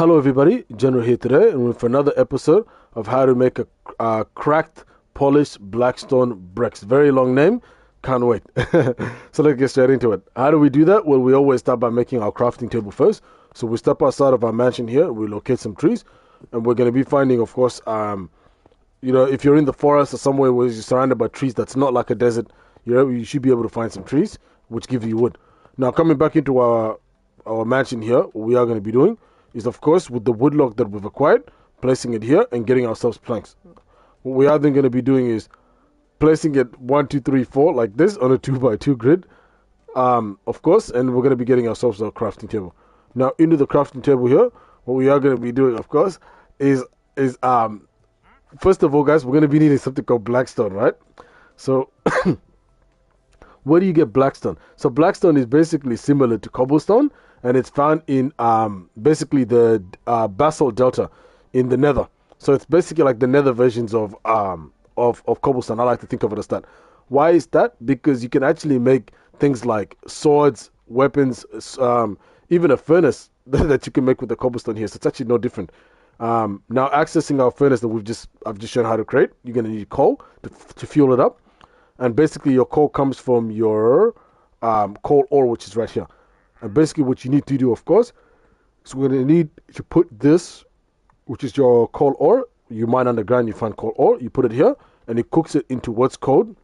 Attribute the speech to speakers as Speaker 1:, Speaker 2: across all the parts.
Speaker 1: Hello everybody, General here today and with another episode of how to make a cracked polished Blackstone bricks. Very long name, can't wait. So let's get straight into it. How do we do that? Well, we always start by making our crafting table first. So we step outside of our mansion here, we locate some trees, and we're going to be finding, of course, if you're in the forest or somewhere where you're surrounded by trees that's not like a desert, you should be able to find some trees, which give you wood. Now, coming back into our mansion here, what we are going to be doing is, of course, with the wood log that we've acquired, placing it here and getting ourselves planks. What we are then going to be doing is placing it 1, 2, 3, 4 like this on a 2x2 grid, of course, and we're going to be getting ourselves a crafting table. Now, into the crafting table here, what we are going to be doing, of course, is first of all, guys, we're going to be needing something called Blackstone, right? So, where do you get Blackstone? So, Blackstone is basically similar to cobblestone, and it's found in basically the basalt delta in the nether. So it's basically like the nether versions of cobblestone. I like to think of it as that. Why is that? Because you can actually make things like swords, weapons, even a furnace that you can make with the cobblestone here. So it's actually no different. Now accessing our furnace that I've just shown how to create, you're going to need coal to fuel it up, and basically your coal comes from your coal ore, which is right here. And basically what you need to do, of course, is we're going to need to put this, which is your coal ore. You mine underground, you find coal ore, you put it here, and it cooks it into what's called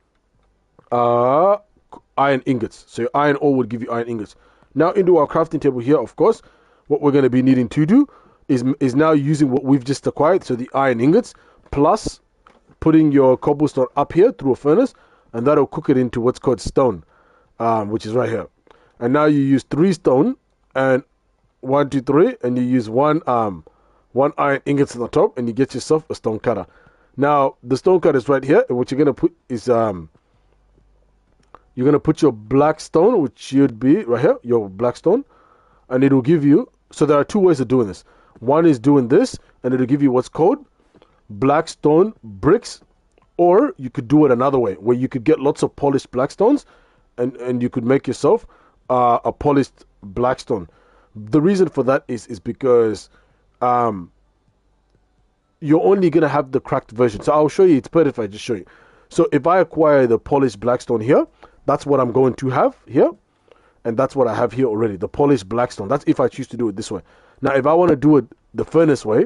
Speaker 1: iron ingots. So your iron ore would give you iron ingots. Now into our crafting table here, of course, what we're going to be needing to do is now using what we've just acquired, so the iron ingots, plus putting your cobblestone up here through a furnace, and that'll cook it into what's called stone, which is right here. And now you use 3 stone and 1, 2, 3, and you use one iron ingots on the top, and you get yourself a stone cutter. Now the stone cutter is right here, and what you're gonna put is you're gonna put your Blackstone, which should be right here, your Blackstone, and it will give you. So there are 2 ways of doing this. One is doing this, and it'll give you what's called Blackstone bricks, or you could do it another way, where you could get lots of polished Blackstones, and you could make yourself a polished Blackstone. The reason for that is because you're only going to have the cracked version. So I'll show you. It's better if I just show you. So if I acquire the polished Blackstone here, that's what I'm going to have here. And that's what I have here already, the polished Blackstone. That's if I choose to do it this way. Now, if I want to do it the furnace way,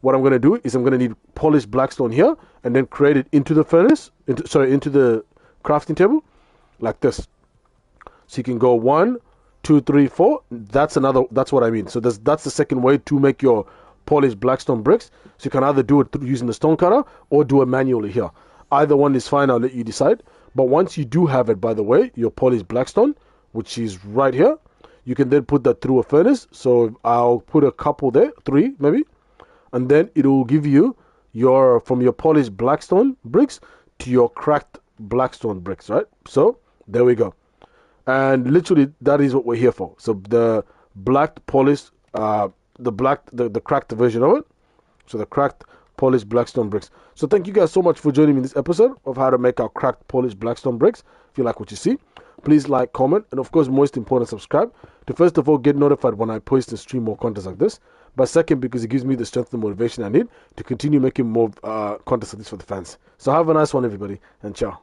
Speaker 1: what I'm going to do is I'm going to need polished Blackstone here and then create it into the furnace, into the crafting table like this. So you can go 1, 2, 3, 4. That's what I mean. So that's the second way to make your polished Blackstone bricks. So you can either do it using the stone cutter or do it manually here. Either one is fine. I'll let you decide. But once you do have it, by the way, your polished Blackstone, which is right here, you can then put that through a furnace. So I'll put a couple there, 3 maybe, and then it will give you from your polished Blackstone bricks to your cracked Blackstone bricks, right? So there we go. And literally, that is what we're here for. So the black polished, the cracked version of it. So the cracked polished Blackstone bricks. So thank you guys so much for joining me in this episode of how to make our cracked polished Blackstone bricks. If you like what you see, please like, comment, and of course, most important, subscribe to first of all get notified when I post and stream more content like this. But second, because it gives me the strength and motivation I need to continue making more content like this for the fans. So have a nice one, everybody, and ciao.